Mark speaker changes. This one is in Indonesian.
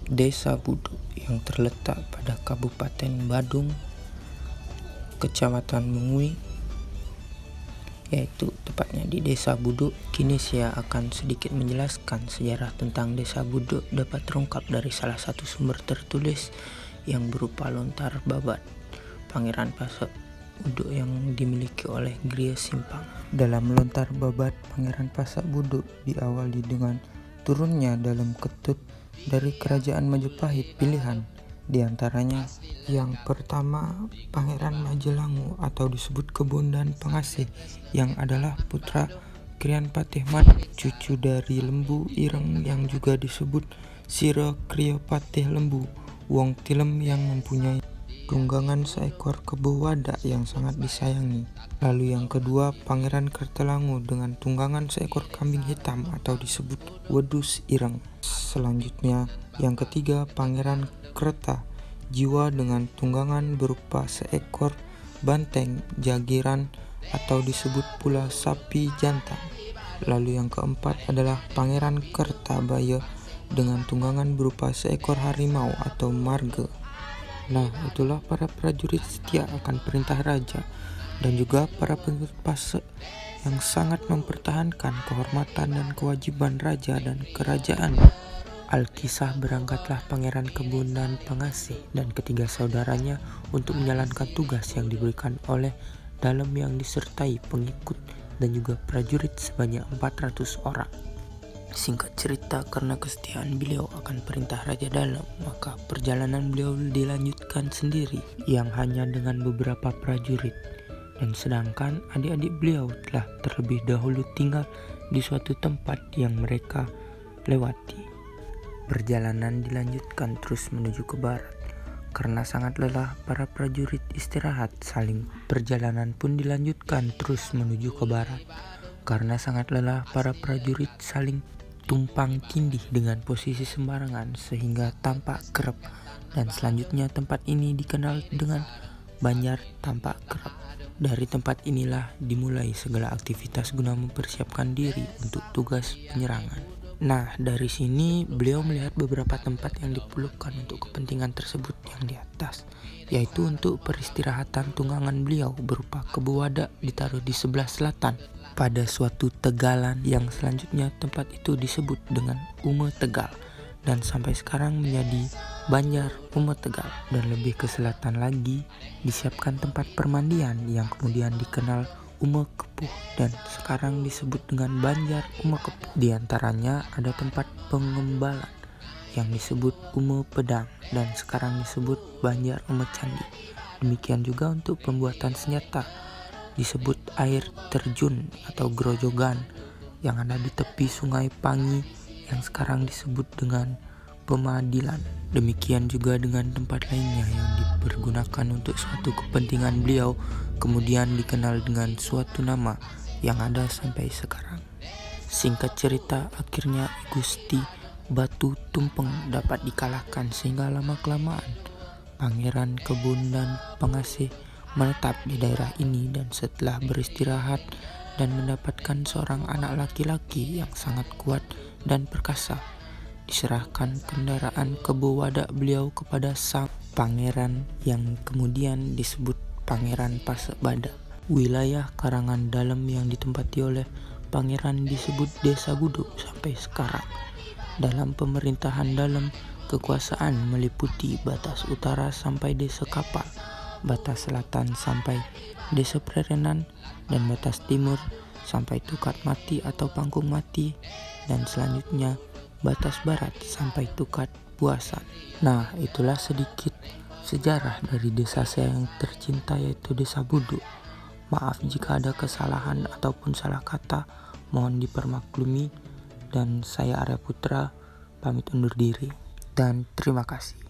Speaker 1: Desa Budu yang terletak pada Kabupaten Badung, Kecamatan Mengui, yaitu tepatnya di Desa Budu. Kini saya akan sedikit menjelaskan sejarah tentang Desa Budu dapat terungkap dari salah satu sumber tertulis yang berupa lontar babat Pangeran Pasak Budu yang dimiliki oleh Griya Simpang. Dalam lontar babat Pangeran Pasak Budu diawali dengan turunnya dalam ketut dari kerajaan Majapahit pilihan, di antaranya yang pertama Pangeran Majelangu atau disebut Kebondan Pangasih yang adalah putra Krian Patih Mat, cucu dari Lembu Ireng yang juga disebut Sira Kriya Patih Lembu Wong Tilem yang mempunyai tunggangan seekor kebo wadak yang sangat disayangi. Lalu yang kedua Pangeran Kertalangu dengan tunggangan seekor kambing hitam atau disebut Wedus Ireng. Selanjutnya yang ketiga Pangeran Kerta Jiwa dengan tunggangan berupa seekor banteng jagiran atau disebut pula sapi jantan. Lalu yang keempat adalah Pangeran Kertabaya dengan tunggangan berupa seekor harimau atau marga. Nah, itulah para prajurit setia akan perintah raja dan juga para pengikut Pasak yang sangat mempertahankan kehormatan dan kewajiban raja dan kerajaan. Alkisah berangkatlah Pangeran Kebondan Pangasih dan ketiga saudaranya untuk menjalankan tugas yang diberikan oleh Dalem yang disertai pengikut dan juga prajurit sebanyak 400 orang. Singkat cerita, karena kesetiaan beliau akan perintah Raja Dalem, maka perjalanan beliau dilanjutkan sendiri yang hanya dengan beberapa prajurit, dan sedangkan adik-adik beliau telah terlebih dahulu tinggal di suatu tempat yang mereka lewati. Perjalanan dilanjutkan terus menuju ke barat. Karena sangat lelah, para prajurit istirahat saling. Perjalanan pun dilanjutkan terus menuju ke barat. Karena sangat lelah, para prajurit saling tumpang tindih dengan posisi sembarangan sehingga tampak kerap, dan selanjutnya tempat ini dikenal dengan Banjar Tampak Kerap. Dari tempat inilah dimulai segala aktivitas guna mempersiapkan diri untuk tugas penyerangan. Nah, dari sini beliau melihat beberapa tempat yang diperlukan untuk kepentingan tersebut yang di atas, yaitu untuk peristirahatan tunggangan beliau berupa kebo wadak ditaruh di sebelah selatan pada suatu tegalan yang selanjutnya tempat itu disebut dengan Ume Tegal dan sampai sekarang menjadi Banjar Ume Tegal. Dan lebih ke selatan lagi disiapkan tempat permandian yang kemudian dikenal Ume Kepuh dan sekarang disebut dengan Banjar Ume Kepuh. Di antaranya ada tempat pengembalan yang disebut Ume Pedang dan sekarang disebut Banjar Ume Candi. Demikian juga untuk pembuatan senjata disebut air terjun atau grojogan yang ada di tepi sungai Pangi yang sekarang disebut dengan Pemadilan. Demikian juga dengan tempat lainnya yang dipergunakan untuk suatu kepentingan beliau kemudian dikenal dengan suatu nama yang ada sampai sekarang. Singkat cerita, akhirnya Gusti Batu Tumpeng dapat dikalahkan sehingga lama-kelamaan Pangeran Kebondan Pangasih menetap di daerah ini dan setelah beristirahat dan mendapatkan seorang anak laki-laki yang sangat kuat dan perkasa, diserahkan kendaraan kebo wadak beliau kepada sang pangeran yang kemudian disebut Pangeran Pasak Badak. Wilayah Karangan Dalem yang ditempati oleh pangeran disebut Desa Budu sampai sekarang. Dalam pemerintahan Dalem, kekuasaan meliputi batas utara sampai Desa Kapal, batas selatan sampai Desa Prerenan, dan batas timur sampai Tukat Mati atau Pangkung Mati, dan selanjutnya batas barat sampai Tukat Puasan. Nah, itulah sedikit sejarah dari desa saya yang tercinta yaitu Desa Budu. Maaf jika ada kesalahan ataupun salah kata, mohon dipermaklumi, dan saya Arya Putra pamit undur diri dan terima kasih.